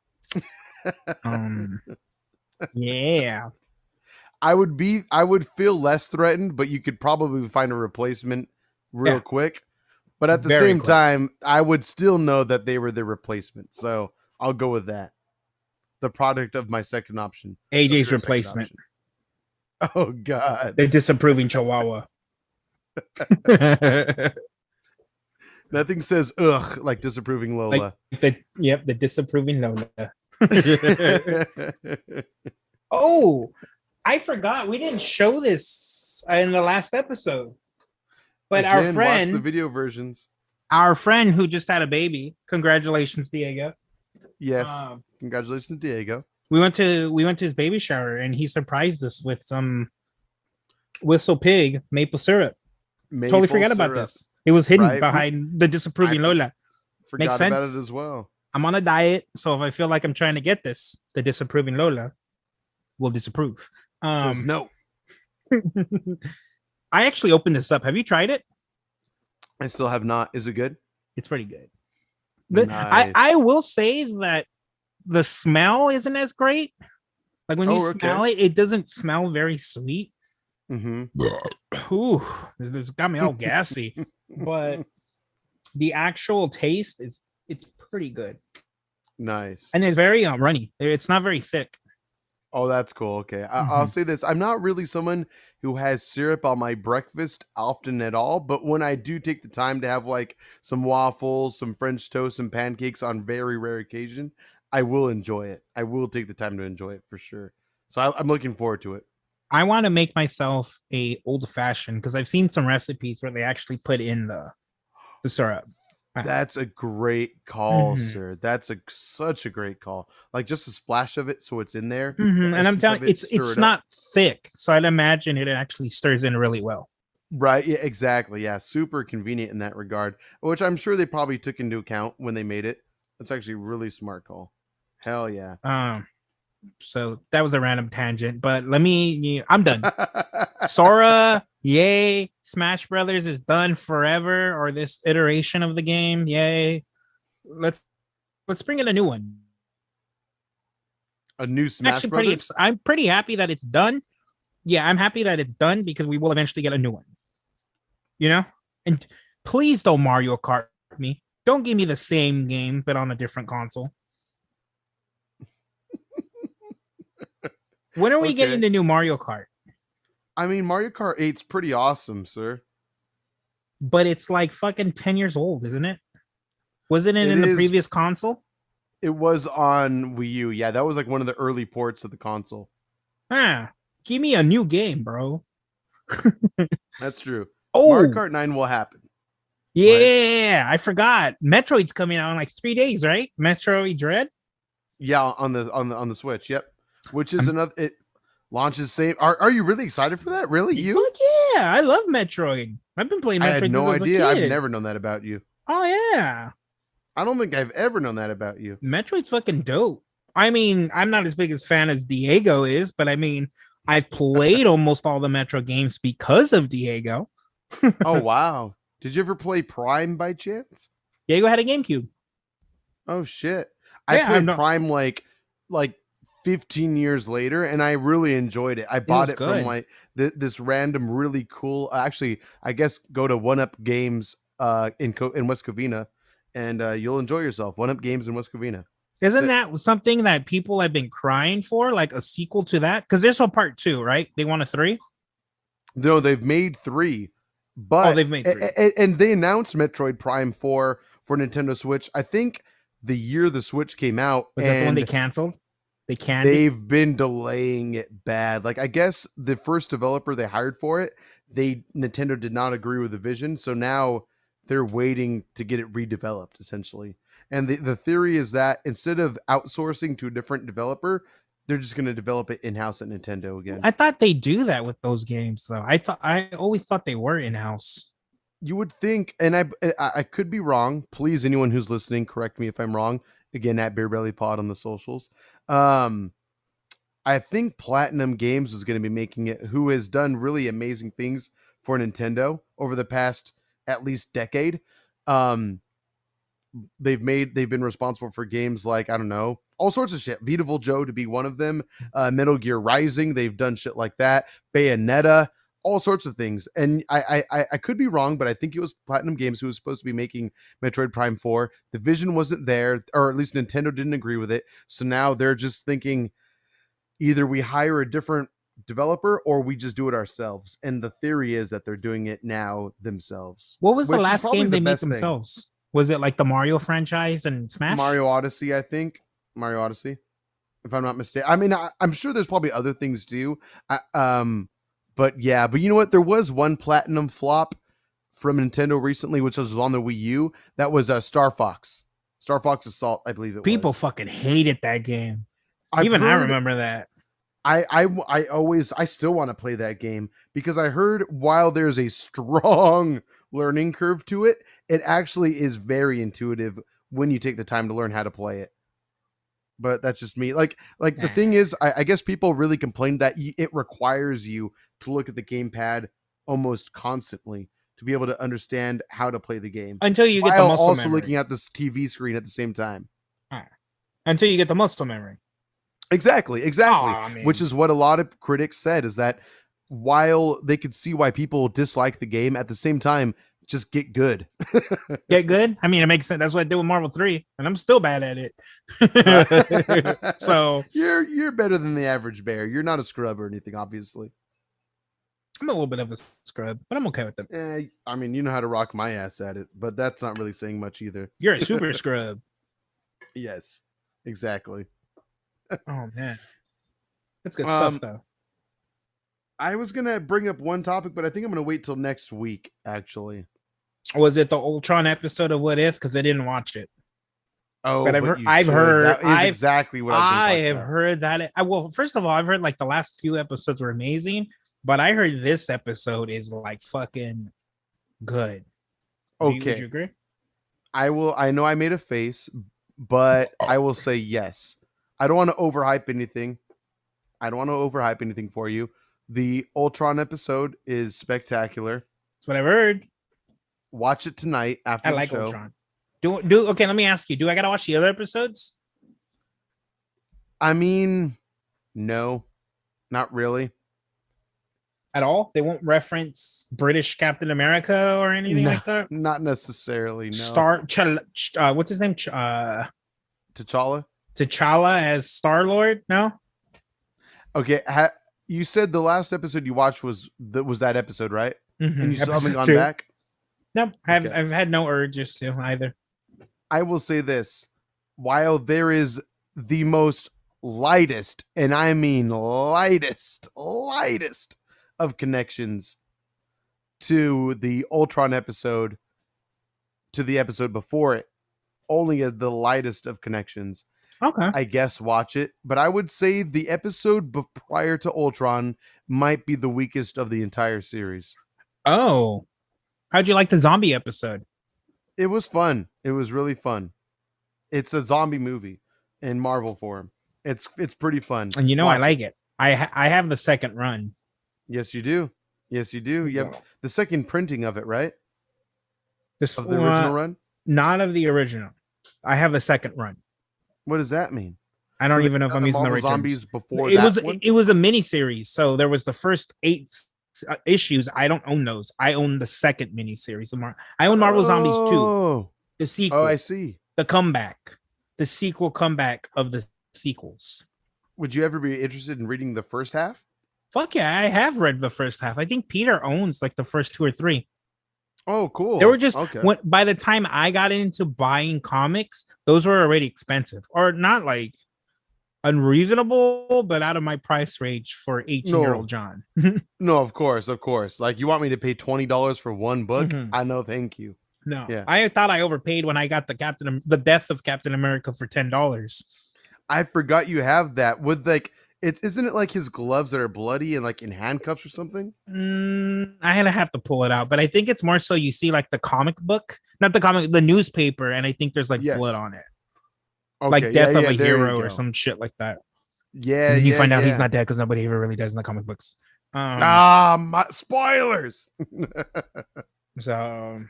Yeah. I would feel less threatened, but you could probably find a replacement real quick. But at the Very same quick. time, I would still know that they were the replacement. So I'll go with that. The product of my second option. AJ's Of your second replacement. option. Oh God. The disapproving Chihuahua. Nothing says ugh like disapproving Lola. The disapproving Lola. Oh, I forgot we didn't show this in the last episode. But Again, our friend, watch the video versions. Our friend who just had a baby, congratulations, Diego. Yes, congratulations, Diego. We went to his baby shower and he surprised us with some Whistle Pig maple syrup. Totally forgot about this. It was hidden behind the disapproving Lola. Forgot Makes sense. about it as well. I'm on a diet, so if I feel like I'm trying to get this, the disapproving Lola will disapprove. Says no. I actually opened this up. Have you tried it? I still have not. Is it good? It's pretty good. Nice. I will say that the smell isn't as great. Like when you smell it, it doesn't smell very sweet. Mm-hmm. Ooh, this got me all gassy. But the actual taste it's pretty good. Nice. And it's very runny. It's not very thick. Oh, that's cool. Okay. I'll say this. I'm not really someone who has syrup on my breakfast often at all, but when I do take the time to have like some waffles, some French toast, some pancakes on very rare occasion, I will enjoy it. I will take the time to enjoy it for sure. So I'm looking forward to it. I want to make myself a old fashioned because I've seen some recipes where they actually put in the syrup. That's a great call, sir. That's such a great call. Like just a splash of it, so it's in there. And I'm telling you, it's not thick, so I'd imagine it actually stirs in really well. Right? Yeah, exactly. Yeah, super convenient in that regard, which I'm sure they probably took into account when they made it. That's actually a really smart call. Hell yeah. So that was a random tangent, but I'm done. Sora, yay. Smash Brothers is done forever, or this iteration of the game, yay. Let's bring in a new one. A new Smash Brothers? I'm pretty happy that it's done. Yeah, I'm happy that it's done because we will eventually get a new one. You know? And please don't Mario Kart me. Don't give me the same game, but on a different console. When are we getting the new Mario Kart? I mean, Mario Kart 8's pretty awesome, sir. But it's like fucking 10 years old, isn't it? Wasn't it in the previous console? It was on Wii U. Yeah, that was like one of the early ports of the console. Give me a new game, bro. That's true. Oh, Mario Kart 9 will happen. Yeah, right? I forgot. Metroid's coming out in like 3 days, right? Metroid Dread? Yeah, on the Switch. Yep. Which is Launches same. Are you really excited for that? Really, you? Fuck yeah, I love Metroid. I've been playing I had Metroid since no I was a idea. I've kid. never known that about you. Oh yeah, I don't think I've ever known that about you. Metroid's fucking dope. I mean, I'm not as big as fan as Diego is, but I mean, I've played almost all the Metro games because of Diego. Oh wow. Did you ever play Prime by chance? Diego had a GameCube. Oh shit. I Yeah, I'm played not. Prime like 15 years later and I really enjoyed it. I It bought was it from good. like this random really cool actually I guess go to One Up Games in West Covina and you'll enjoy yourself. One Up Games in West Covina. Isn't Sick. that something that people have been crying for, like a sequel to that? Because there's a part two, right? They want a three. No, they've made 3, Oh, but they've made three. and they announced Metroid Prime 4 for Nintendo Switch. I think the year the Switch came out, Was that the one they and canceled? They canned it. they've been delaying it bad. Like I guess the first developer they hired for it, Nintendo did not agree with the vision, so now they're waiting to get it redeveloped essentially. And the theory is that instead of outsourcing to a different developer, they're just going to develop it in-house at Nintendo again. I thought they do that with those games, though. I always thought they were in house. You would think, and I could be wrong. Please, anyone who's listening, correct me if I'm wrong. Again, at Beer Belly Pod on the socials. I think Platinum Games is going to be making it, who has done really amazing things for Nintendo over the past at least decade. Um, they've been responsible for games like, I don't know, all sorts of shit. Beautiful Joe to be one of them. Metal Gear Rising, they've done shit like that. Bayonetta, all sorts of things. And I could be wrong, but I think it was Platinum Games who was supposed to be making Metroid Prime 4. The vision wasn't there, or at least Nintendo didn't agree with it. So now they're just thinking either we hire a different developer or we just do it ourselves. And the theory is that they're doing it now themselves. What was the Which is last probably game the they made best thing. themselves? Was it like the Mario franchise and Smash? Mario Odyssey, I think. Mario Odyssey, if I'm not mistaken. I mean, I'm sure there's probably other things too. But yeah, but you know what? There was one platinum flop from Nintendo recently, which was on the Wii U. That was Star Fox. Star Fox Assault, I believe it People was. fucking hated that game. I've Even I heard, remember that. I still want to play that game because I heard while there's a strong learning curve to it, it actually is very intuitive when you take the time to learn how to play it. But that's just me. Like the thing is, I guess people really complained that it requires you to look at the gamepad almost constantly to be able to understand how to play the game Until you get the while muscle also memory. looking at this TV screen at the same time. Until you get the muscle memory. Exactly. Aw, man. Which is what a lot of critics said, is that while they could see why people dislike the game, at the same time, just get good. Get good? I mean, it makes sense. That's what I did with Marvel 3, and I'm still bad at it. So you're better than the average bear. You're not a scrub or anything, obviously. I'm a little bit of a scrub, but I'm okay with it. I mean, you know how to rock my ass at it, but that's not really saying much either. You're a super scrub. Yes, exactly. Oh man, that's good stuff though. I was gonna bring up one topic, but I think I'm gonna wait till next week. Actually, was it the Ultron episode of What If? Because I didn't watch it. Oh, but I've heard that is exactly what I have heard that. Well, first of all, I've heard like the last few episodes were amazing, but I heard this episode is like fucking good. Okay, would you agree? I know I made a face, but I will say yes. I don't want to overhype anything. For you. The Ultron episode is spectacular. That's what I've heard. Watch it tonight after the show. Ultron. Do okay, let me ask you. Do I gotta watch the other episodes? I mean, no, not really. At all? They won't reference British Captain America or anything like that? Not necessarily, no. What's his name? T'Challa? T'Challa as Star-Lord? No? Okay, you said the last episode you watched was that episode, right? Mm-hmm. And you still haven't gone back? Nope, I've had no urges to either. I will say this. While there is the most lightest, and I mean lightest of connections to the Ultron episode, to the episode before it, only the lightest of connections. Okay. I guess watch it. But I would say the episode prior to Ultron might be the weakest of the entire series. Oh, how'd you like the zombie episode? It was fun. It was really fun. It's a zombie movie in Marvel form. It's pretty fun. And I Watch it. like it. I have the second run. Yes, you do. Yes, you do. You have So, the second printing of it, right? this Of the original run. not of the original. I have the second run. What does that mean? I So don't they even know if I'm done using the Marvel right Zombies terms. before It that was one. it was a mini series, so there was the first 8 issues. I don't own those. I own the second mini series. I own Marvel Zombies 2, Oh, the oh, I sequel, see. the comeback, the sequel comeback of the sequels. Would you ever be interested in reading the first half? Fuck yeah, I have read the first half. I think Peter owns like the first 2 or 3. Oh, cool. They were just okay. by the time I got into buying comics, those were already expensive, or not like unreasonable, but out of my price range for 18-year-old John. No, of course, of course. Like you want me to pay $20 for one book? Mhm. I know, thank you. No, Yeah. I thought I overpaid when I got the Death of Captain America for $10. I forgot you have that with like isn't it like his gloves that are bloody and like in handcuffs or something? I had to have to pull it out, but I think it's more so you see like the comic book, not the comic, the newspaper, and I think there's like blood Yes. on it, Okay, like Death of a there you Hero or go. some shit like that. Yeah, And then you yeah, find out he's yeah. not dead because nobody ever really does in the comic books. Spoilers. So,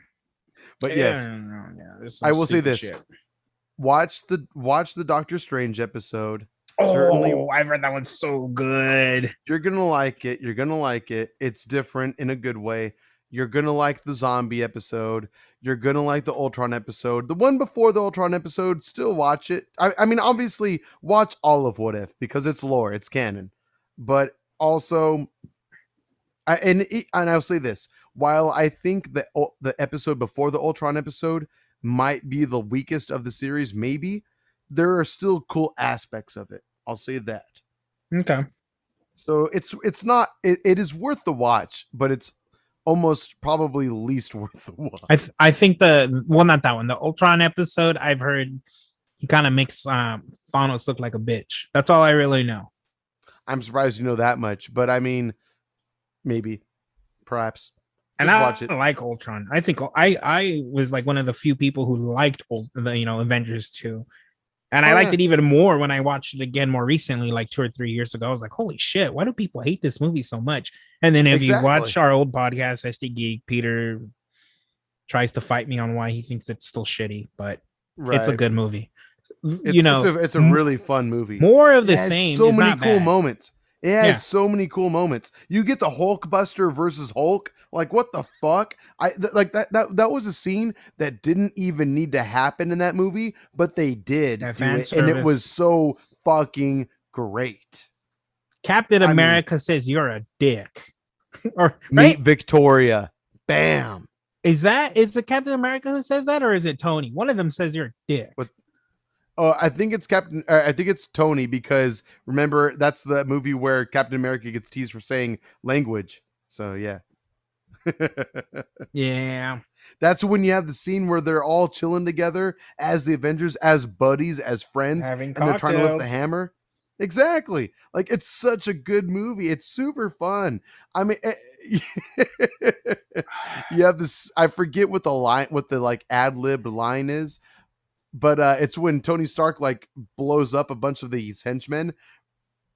But yes, there's I some will say stupid this. shit. Watch the Doctor Strange episode. Certainly, Certainly I've read that one so good. you're gonna like it. You're gonna like it. It's different in a good way. You're gonna like the zombie episode. You're gonna like the Ultron episode. The one before the Ultron episode, still watch it. I mean, obviously, watch all of What If because it's lore, it's canon. But also, and I'll say this: while I think the episode before the Ultron episode might be the weakest of the series, maybe there are still cool aspects of it. I'll say that. Okay. So it's not it is worth the watch, but it's almost probably least worth the watch. I think not that one, the Ultron episode. I've heard he kind of makes Thanos look like a bitch. That's all I really know. I'm surprised you know that much, but I mean, maybe, perhaps. And Just I watch it. like Ultron. I think I was like one of the few people who liked the Avengers 2. And I liked it even more when I watched it again more recently, like 2 or 3 years ago. I was like, holy shit, why do people hate this movie so much? And then if you watch our old podcast, SD Geek, Peter tries to fight me on why he thinks it's still shitty, but it's a good movie. It's a really fun movie. More of the same. So many cool moments. It has so many cool moments. You get the Hulkbuster versus Hulk. Like, what the fuck? That was a scene that didn't even need to happen in that movie, but they did do it, and it was so fucking great. Captain America says you're a dick. Or meet Victoria. Bam. Is it Captain America who says that, or is it Tony? One of them says you're a dick. I think it's I think it's Tony, because remember that's the movie where Captain America gets teased for saying language. So yeah. Yeah. That's when you have the scene where they're all chilling together as the Avengers, as buddies, as friends, and they're trying to lift the hammer. Exactly. Like, it's such a good movie. It's super fun. I mean, you have this, I forget what the like ad lib line is, but it's when Tony Stark like blows up a bunch of these henchmen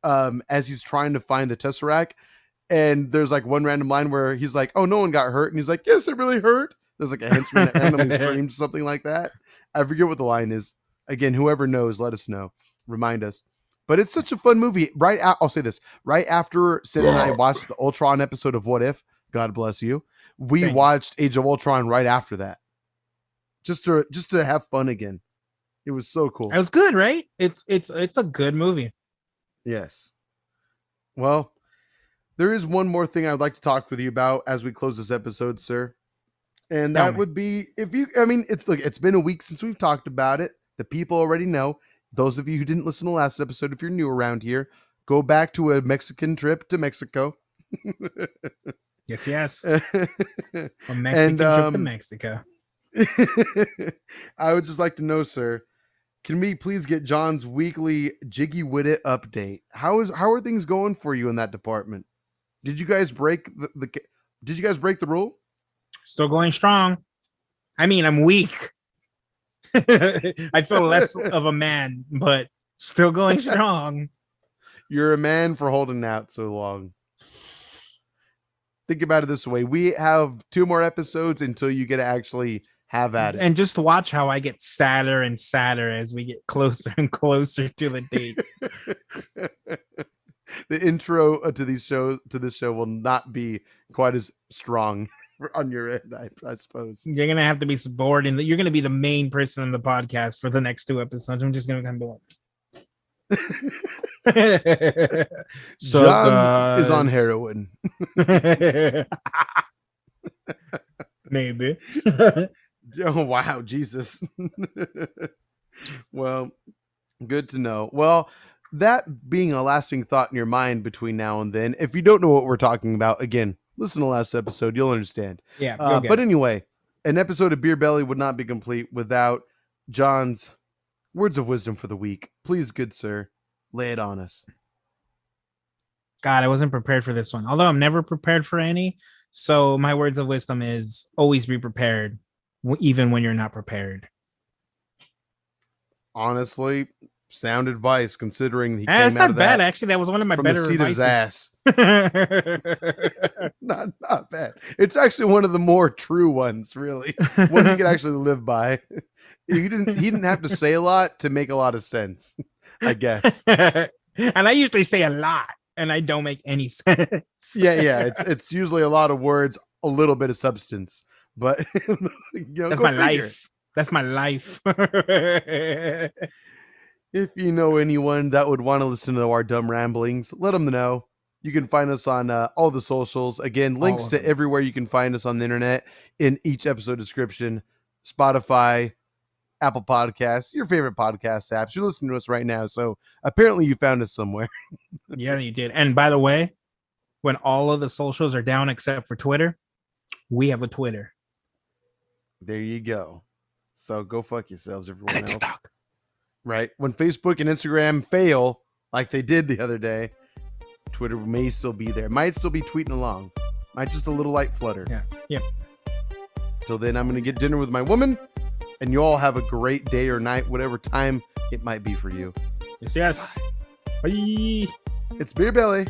as he's trying to find the Tesseract. And there's like one random line where he's like, oh, no one got hurt. And he's like, yes, it really hurt. There's like a henchman that randomly screams something like that. I forget what the line is. Again, whoever knows, let us know. Remind us. But it's such a fun movie. I'll say this. Right after Sid and I watched the Ultron episode of What If, God bless you, we watched Age of Ultron right after that. Just to have fun again. It was so cool. It was good, right? It's a good movie. Yes. Well, there is one more thing I'd like to talk with you about as we close this episode, sir. And that would be it's been a week since we've talked about it. The people already know. Those of you who didn't listen to last episode, if you're new around here, go back to a Mexican trip to Mexico. Yes. A Mexican trip to Mexico. I would just like to know, sir, can we please get John's weekly Jiggy With It update? How are things going for you in that department? Did you guys break Did you guys break the rule? Still going strong. I mean, I'm weak. I feel less of a man, but still going strong. You're a man for holding out so long. Think about it this way. We have 2 more episodes until you get to actually have at it. And just watch how I get sadder and sadder as we get closer and closer to the date. The intro to this show will not be quite as strong on your end, I suppose. You're gonna have to be subordinate. You're gonna be the main person in the podcast for the next 2 episodes. I'm just gonna kind of be like, so John is on heroin. Maybe. Oh wow, Jesus. Well, good to know. Well, that being a lasting thought in your mind between now and then, if you don't know what we're talking about, again, listen to last episode, you'll understand. Yeah. But anyway, an episode of Beer Belly would not be complete without John's words of wisdom for the week. Please, good sir, lay it on us. God, I wasn't prepared for this one. Although I'm never prepared for any. So my words of wisdom is always be prepared, even when you're not prepared. Honestly, sound advice considering he came That's out not of bad. that Actually, that was one of my from better the seat advices. of his ass. Not bad. It's actually one of the more true ones, really. One you can actually live by. He didn't have to say a lot to make a lot of sense, I guess. And I usually say a lot, and I don't make any sense. Yeah. It's usually a lot of words, a little bit of substance, but that's my life. That's my life. If you know anyone that would want to listen to our dumb ramblings, let them know. You can find us on all the socials. Again, links to everywhere you can find us on the internet in each episode description. Spotify, Apple Podcasts, your favorite podcast apps. You're listening to us right now, so apparently you found us somewhere. Yeah, you did. And by the way, when all of the socials are down except for Twitter, we have a Twitter. There you go. So go fuck yourselves, everyone else. TikTok. Right? When Facebook and Instagram fail, like they did the other day, Twitter may still be there. Might still be tweeting along. Might just a little light flutter. Yeah. Till then, I'm going to get dinner with my woman, and you all have a great day or night, whatever time it might be for you. Yes. Bye. It's Beer Belly.